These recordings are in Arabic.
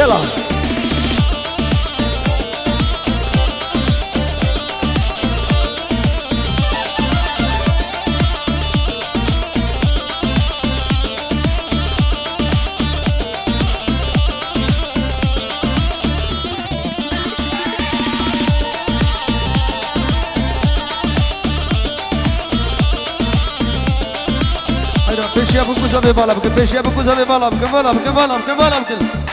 يلا پیشی ابو کوزا به بالا بکن پیشی ابو کوزا به بالا بکن بالا بکن بالا بکن بالا بکن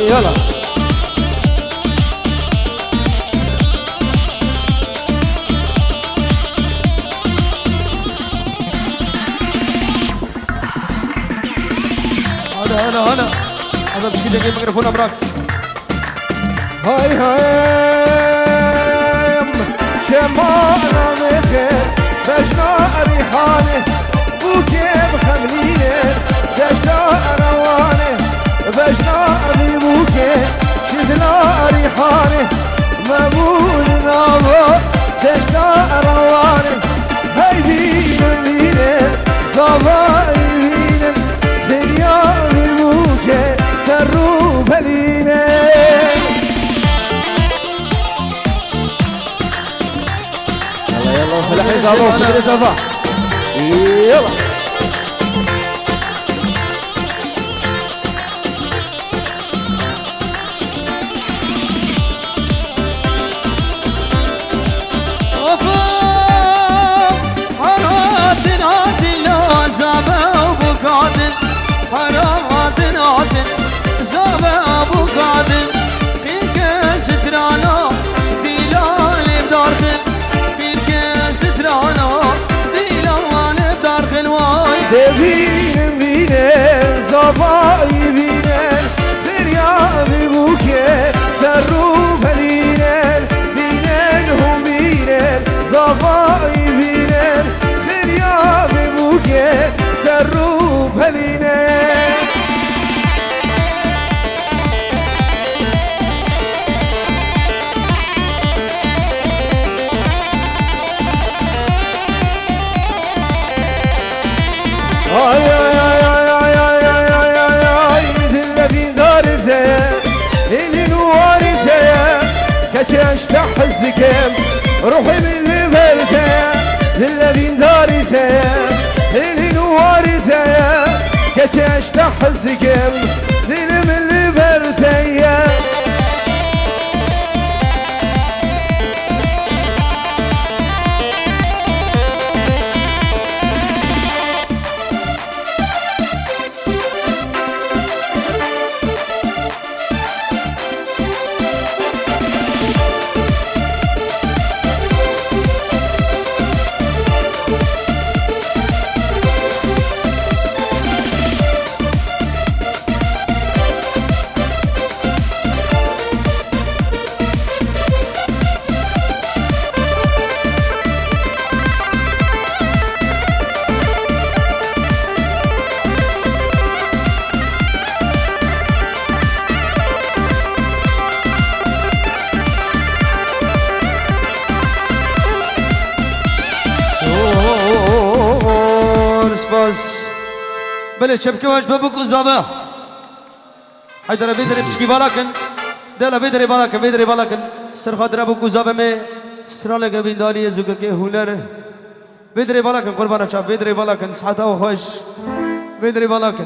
يلا هلا هذا مش كده الميكروفون ابراك هاي شمالة مخير بجنا ريحانه بوكي بخملينه دجنا روانه بجنا بوكي شدنا ريحانه مبود نابو دجنا روانه هيدين لينه زباينه دنيا بوكي سرو بلينه يلا فلاحين زابو فكرة زابا يلا بینم بینه زبایی بینه فریاد بوکه سرو بلینه بینن هم بینه زبایی بینه فریاد بوکه سرو بلینه آی آی آی آی آی آی آی آی آی دل في دارته اللي نوارته كشاش تحزكم روحي من اللي برته دل في دارته اللي نوارته كشاش تحزكم دل من اللي برته بله شبكه واش بابك وزابا حيدر بيدر بتشكي بالاكن دلا بدري بالك سر خاطر ابو کوزا میں سرال کے بینداری زوگ کے ہنر بدري بالك قربان چا بدري بالك سعادة وخوش بدري بالك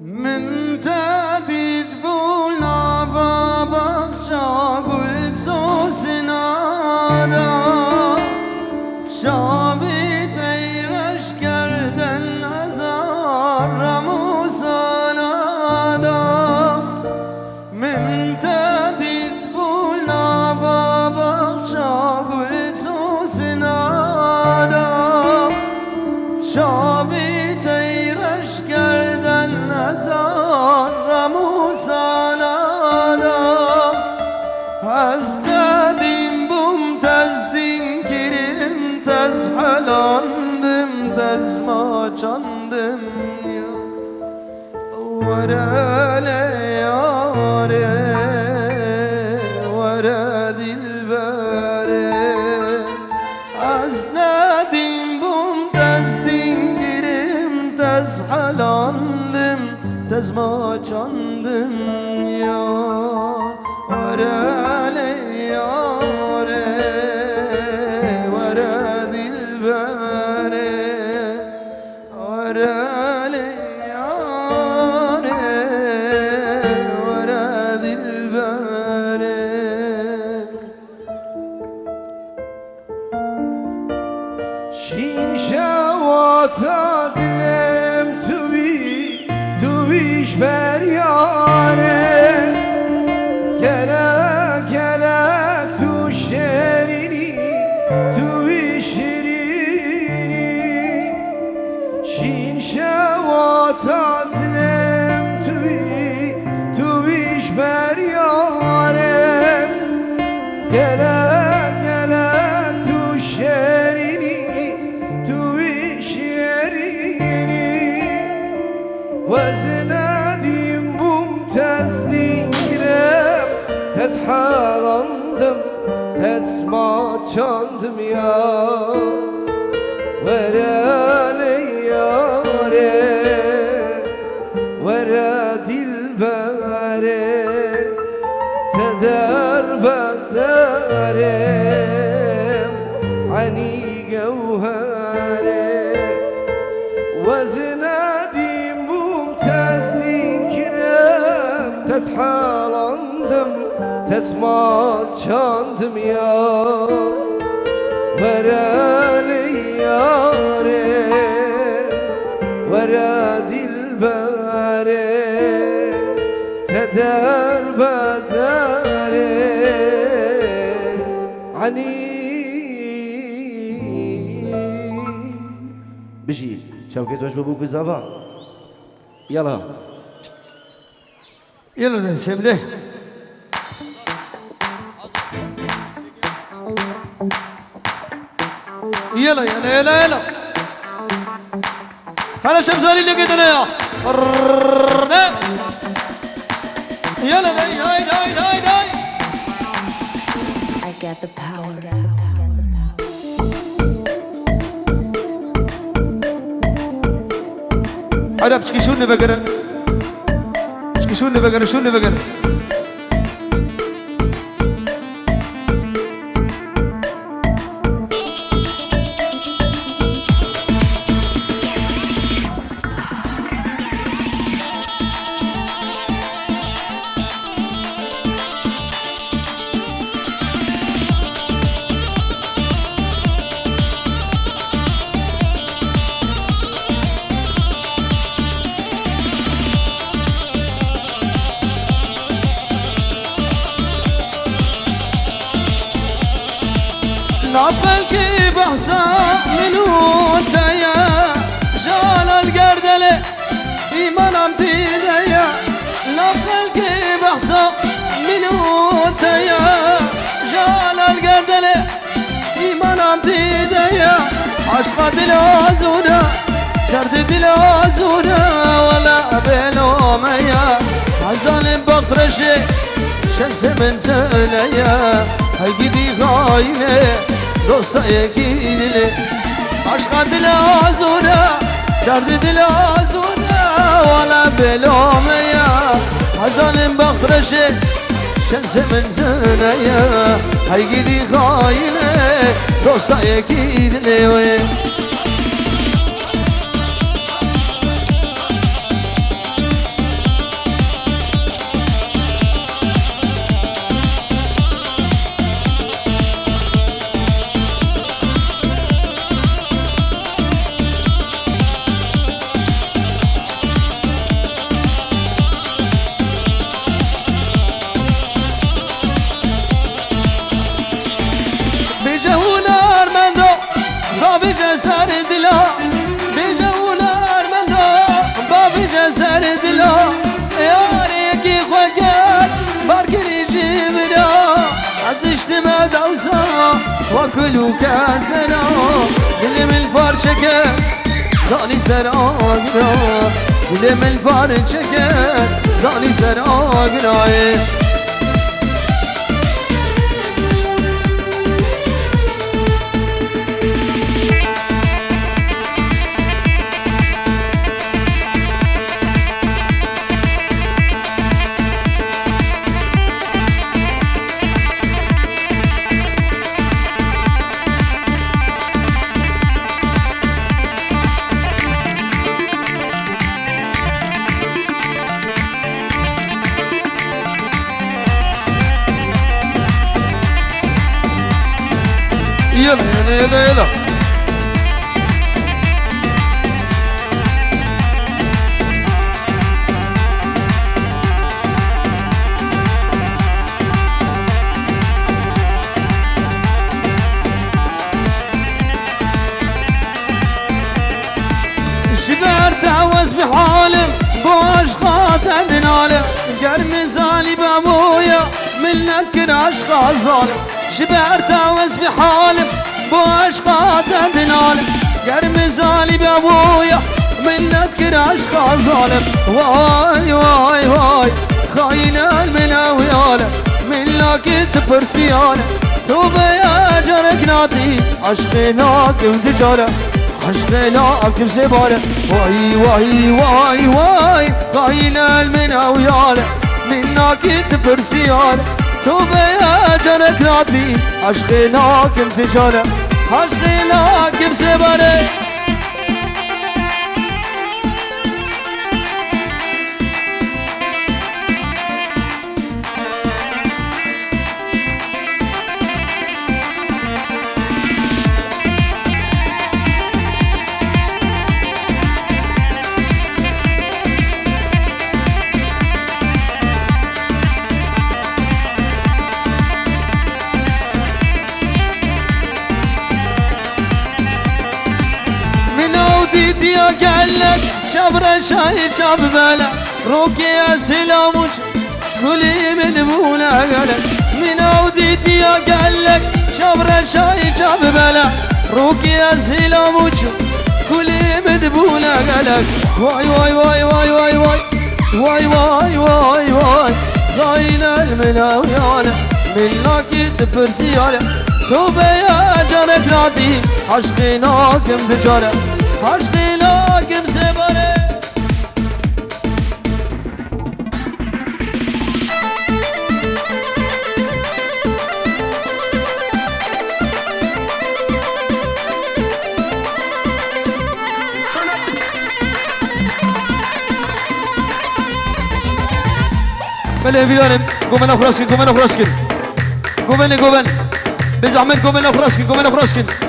من تدید بولا و بخشا گل سوسنادا شابی تیرش کردن هزار رموسانادا من تدید بولا و بخشا گل سوسنادا شابی تیرش کردن هزار رموسانادا از دادیم بوم تزدیم گیریم تز حلاندم تز ما چاندم ورا لیاره ورا دلبره از دادیم بوم تزدیم گیریم تز حلاندم تز ما چاندم یار ورا لیاره ورا دلبره ورا لیاره ورا دلبره شین شواتا دلم تویش بریاره گلک گلک تو شیرینی توی شیرینی شین شواتا دلم تویش بریاره گلک گلک تو شیرینی توی شیرینی وزنادیم بوم تزدیرم تز حاlandım tez ma çandım ya verale yare vera dilbere teder bedarem ani gevhere وزنادیم بوم تزدیرم tez حاlandım tez ma çandım ya verale yare vera dilbere teder bedare ani بجي شوكت واش بابوك زافا يلا يلا سيبلي يلا يلا يلا يلا هلا شمساني اللي قدنا يا يلا هاي هاي هاي هاي هاي I got the power. Arap çıkışını bakırın. Çıkışını bakırın, şunu bakırın. نافلكي بحصى من ودايا جال القردلة إيمان امتدايا نافلكي بحصى من ودايا جال القردلة إيمان امتدايا عشق دل آزونه درد دل آزونه ولا بلوميا عزال بقرشه شمس من تليا هيجي خاينه دوستا يكيدلي عشق دل آزونه درد دل آزونه ولا بلوميا عزال بقرشه شمس من تليا هيجي خاينه دوستا يكيدلي سر دلا بجولار من دو بابی جسر دلا یاری کی خوگر بارکری جیبنا از اجتماع دوسا و کلو کسنا دلم الفارچه که دانی سر آگرا دلم الفارچه که دانی سر آگرای يلا يلا يلا شبر تعوز بحالم باش خاطر دنالم قرم زالي بابويا من نكر عشق ظالم شبر تعوز بحالم باش خاطر دنالم قرم زالي بابويا من نكر عشق ظالم واي واي واي خاين المناويالم من لاكت برسيالم توبة يا جرك ناطي عشقناك وتجارة عشقناك بزبالة واي واي واي واي خاين المناويالم من لاكت برسيالم توبة يا جرك ناطي عشقناك وتجارة عشقناك بزبالة ديدي قالك شبر شاي شاب بلا روكي يا سلاموش قولي من بولا قالك من اوديدي قالك شبر شاي شاب بلا روكي يا سلاموش قولي من بولا قالك واي واي واي واي واي واي واي واي واي واي غاين المناويانا من لاكي برسيانا توبة يا جارك نادي عشقناك بجارة عشقناك بزبارة بله بیارم گومن خلاص کن گومن خلاص کن گومن بزحمت گومن خلاص کن گومن خلاص کن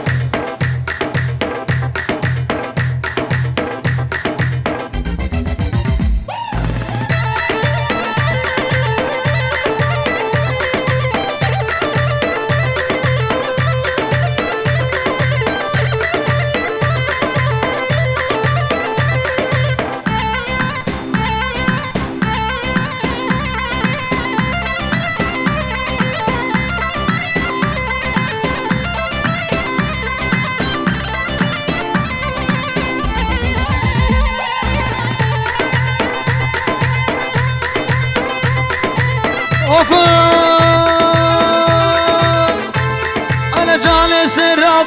على جالس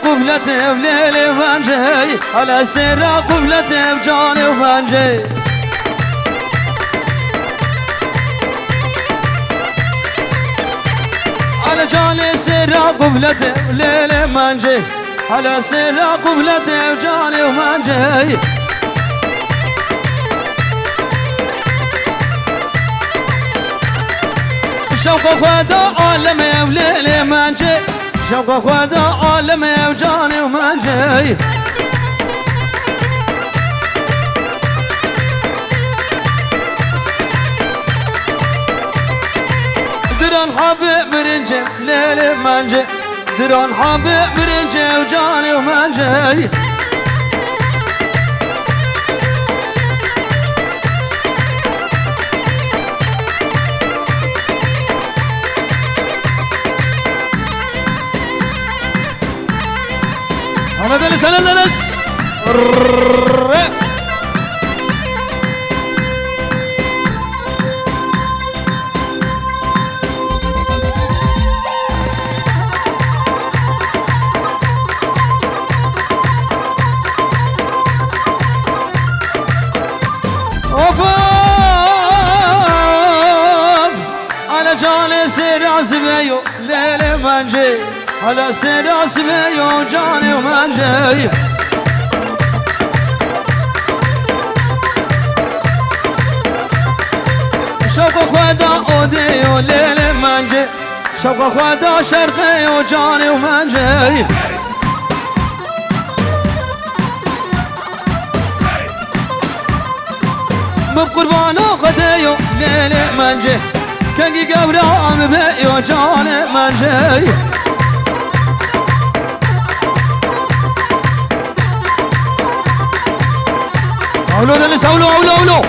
قبلته بليل وفنجي على سر قبلته بجاني وفنجي على جالس قبلته بليل وفنجي على سر قبلته بجاني وفنجي شوق خدا عالمي وليلي منجي شوق خدا عالمي وجاني ومنجي دران حبيب برنجي ليلي منجي دران حبيب برنجي وجاني ومنجي أنا دلس أنا دلس على جالس راس بيو ليلي منجي على سراس بيو جاني ومنجي شوق خدا اودي وليلي منجي شوق خدا شرقي وجاني ومنجي بقربانا خديو ليلي منجي كنجي قبرا عم بيو جاني منجي أولو دلس أولو أولو أولو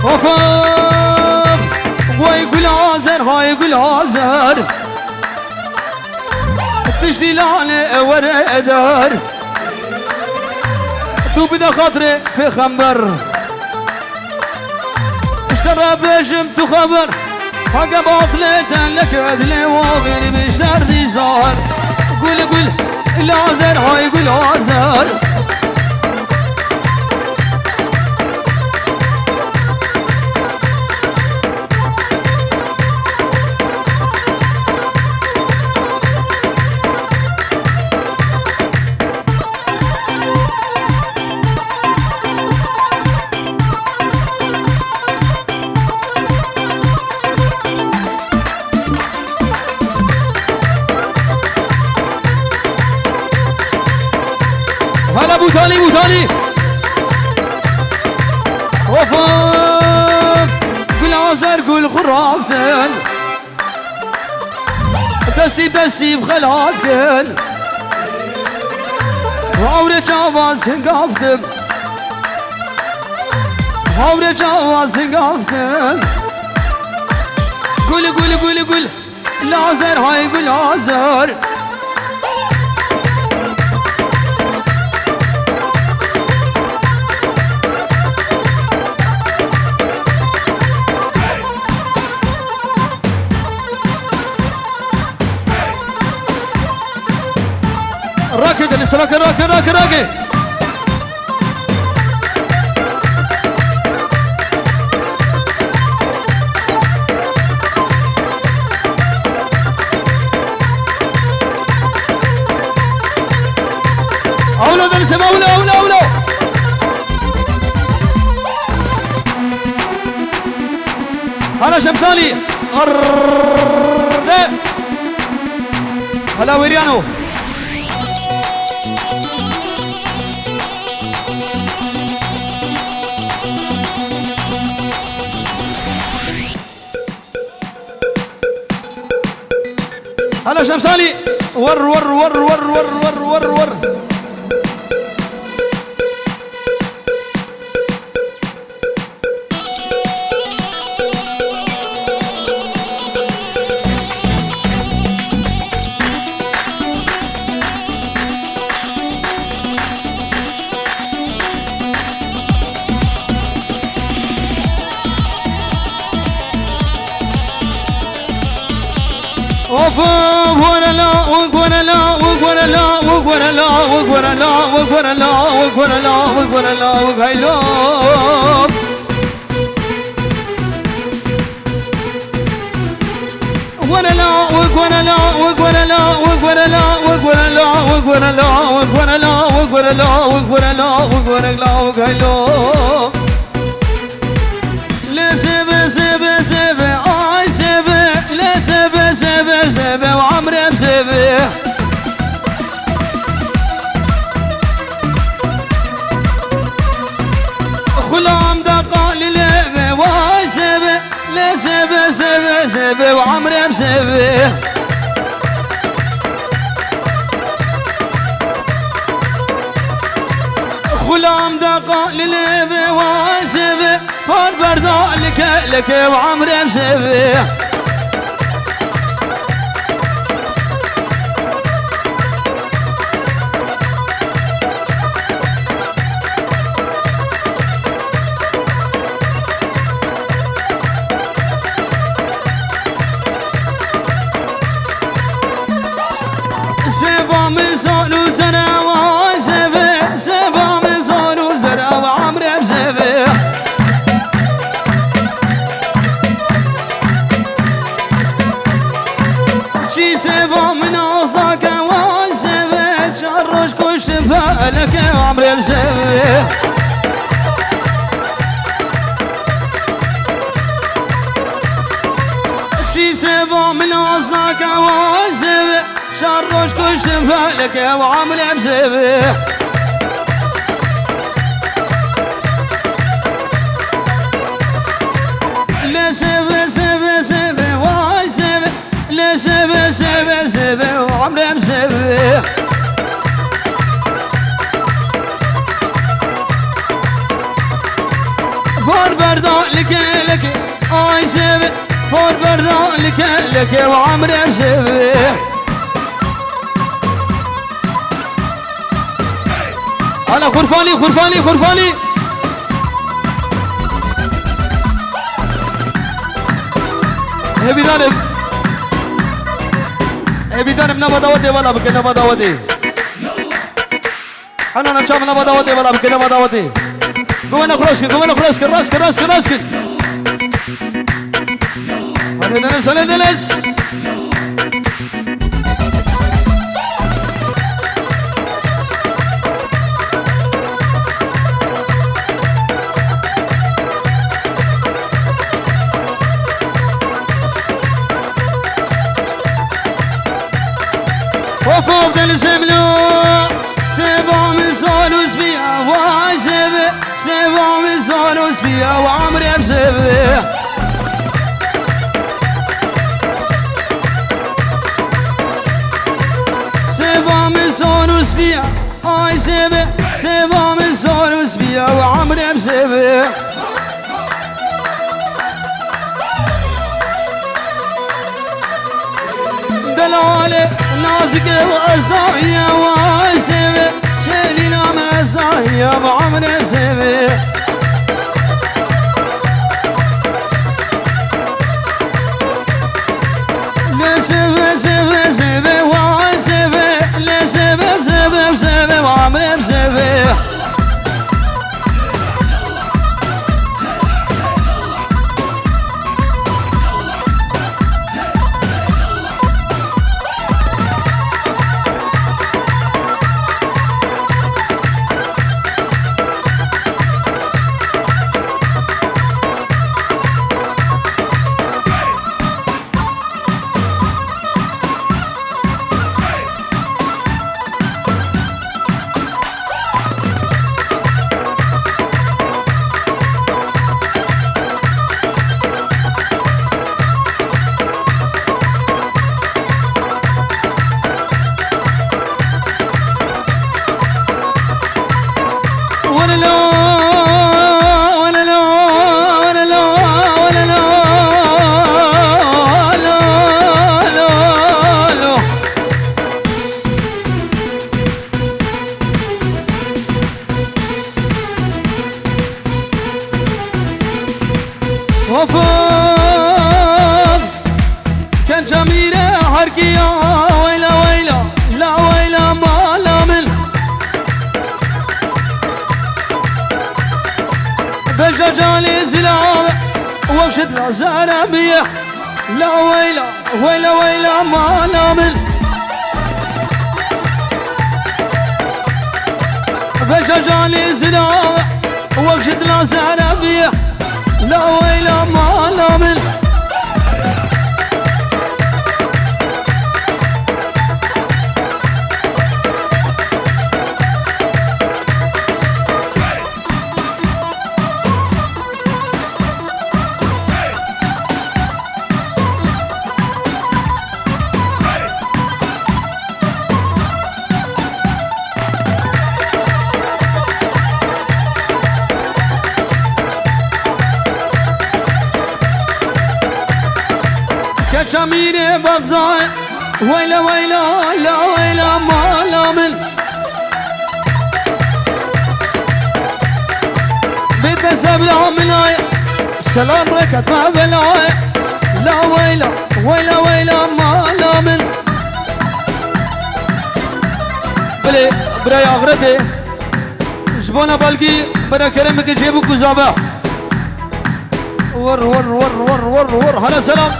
وخاف ويقول عازر هاي يقول عازر تشتي لعنة ورقدر تو بدا خاطري في خنبر اشترى بجم تو خبر حقا باخلة لك عدلي وغير بشتر دي زهر قول قول العازر هاي قول عازر هلا بوتاني بوتاني وفاف قول عازر قول خرافتن دسي دسي بخلافتن وعوري جاواز سنقافتن وعوري جاواز سنقافتن قول قول قول قول العازر هاي قول عازر راكد اللي راكد راكد راكد راكد أولو دلسم أولو أولو أولو هلا شمساني هلا ويريانو هلا شمساني ور ور ور ور ور ور ور ور واكبر الله واكبر الله واكبر الله واكبر الله واكبر الله واكبر الله واكبر الله واكبر الله واكبر الله واكبر الله واكبر الله واكبر الله واكبر الله واكبر الله واكبر الله واكبر الله لا سبه سبه سبه اي سبه لا سبه سبه سبه وعمري بسبه غلام دقا للبه واي سبه لا سبه سبه سبه وعمري بسبه غلام دقا للبه واي سبه فار بردا لك وعمري بسبه سبا من صون وزرع وعزبه سبا من صون وزرع وعمري بسبه شي سبا من عصاك وعزبه شرش كش فالك وعمري بسبه شي سبا من عصاك وعزبه شرش كش فالك وعمري بسبه لا سبه سبه سبه واي سبه لا سبه سبه سبه وعمري بسبه فور بردا لك اي سبه فور بردا لك وعمري بسبه على خرفاني خرفاني خرفاني هبي دانب نبض ودي ولا بك نبض ودي انا نشام نبض ودي ولا بك نبض ودي قومنا خلاص راسك انا دلس وفوق الزملو سبع من صال وسبيع وعزبه سبع من صال وسبيع وعمري بسبه سبع من صال وسبيع اي سبع سبع من صال وسبيع وعمري بسبه دلالة نازك وأزايا وعسبة شيلنا مزايا بعمر بسبة لسبة سبة سبة وعسبة لسبة سبة سبة بعمر بسبة وفاق كان جميلة حركية ويلا ويلا لا ويلا ما لا من جالي زلام وشد لا زربيه لا ويلا ويلا ويلا ما نامل جالي زلام وشد لا زربيه لا ويلا ما نامل شميري بفضاي ويلا ويلا لا ويلا ما لامل بتسب لا ملاي سلام ركت ما بلاي لا ويلا ويلا ويلا ما لامل بلي براي اغردي جبونا بالقي برا كرمك جيبو كوزابا ور ور ور ور ور ور هلا سلام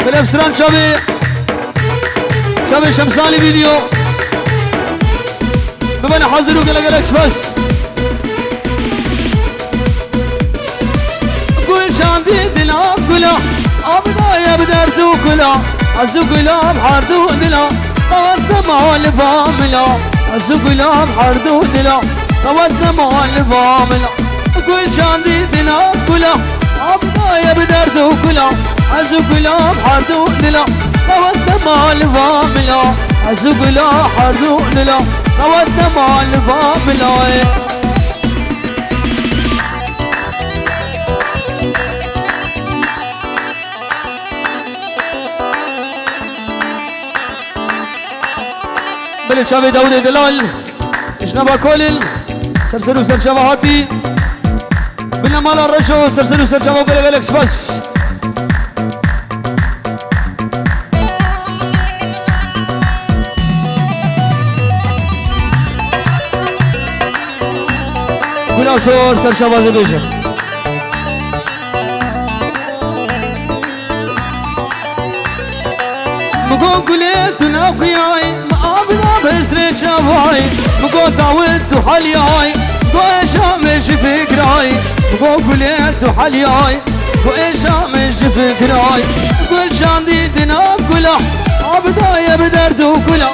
بلفسران شبي شمسالي فيديو ببنى حضروا قلق الاكسبرس قول شاندي دلا قلا ابدا يبدردو كلا عزو قلا بحردو دلا قوات مال فاملا عزو قلا بحردو دلا قوات مال فاملا قول شاندي دلا قلا ابدا يبدردو كلا عزو قلا بحردو دلا قوات مال فاملا عزو قلا حردو دلا قوات مال فاملا بلد شافي داود دلال اشنبا كولل سرسرو سرشافهاتي بلنا مال الرشو سرسرو سرشافه بلغ الاكسباس كنا صور سرشافه زبيشة مقو قليتنا قياي بسرك شافاي مقو داوت وحلياي مقو ايشا مش فكراي مقو قليت وحلياي مقو ايشا مش فكراي قول شاندي دنا كلا عبدا يبدردو كلا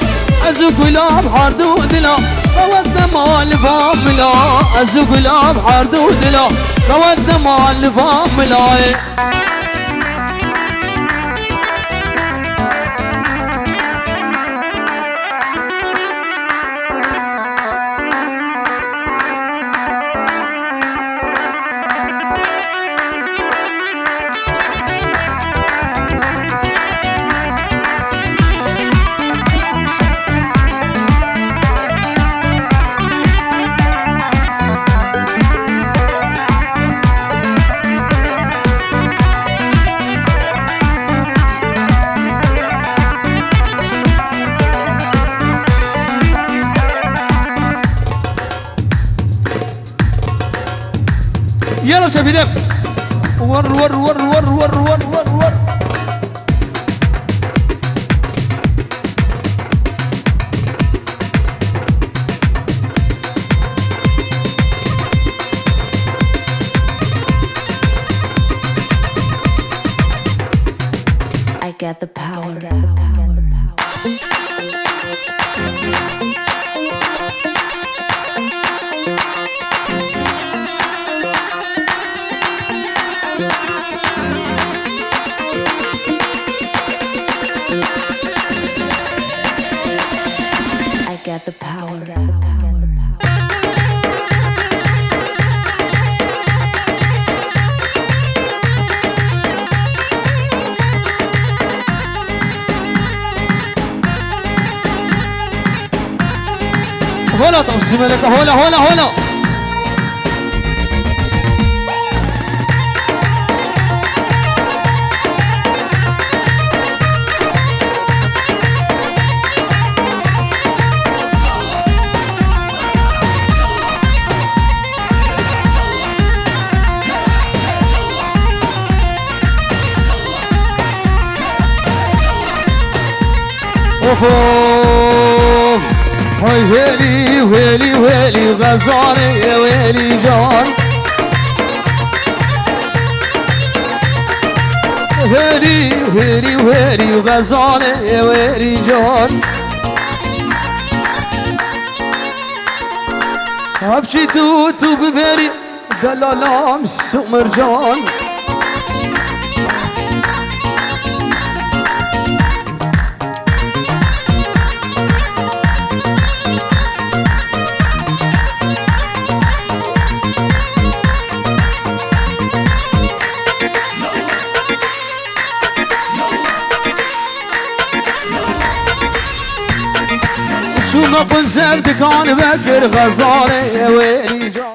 عزو كلا بحردو دلا قوات مال فاملا عزو كلا بحردو دلا قوات مال فاملا يلا شباب ور ور ور ور ور ور ور ور I got the power. I got the power. هلا تقسيم لك هلا هلا هلا اوف هاي ويلي ويلي ويلي غزالي يا ويلي جان ويلي ويلي ويلي غزالي يا ويلي جان ابشي توتو ببري دلالام سمرجان شو ما كنت سبتك عن بكر غزالي يا ويلي جان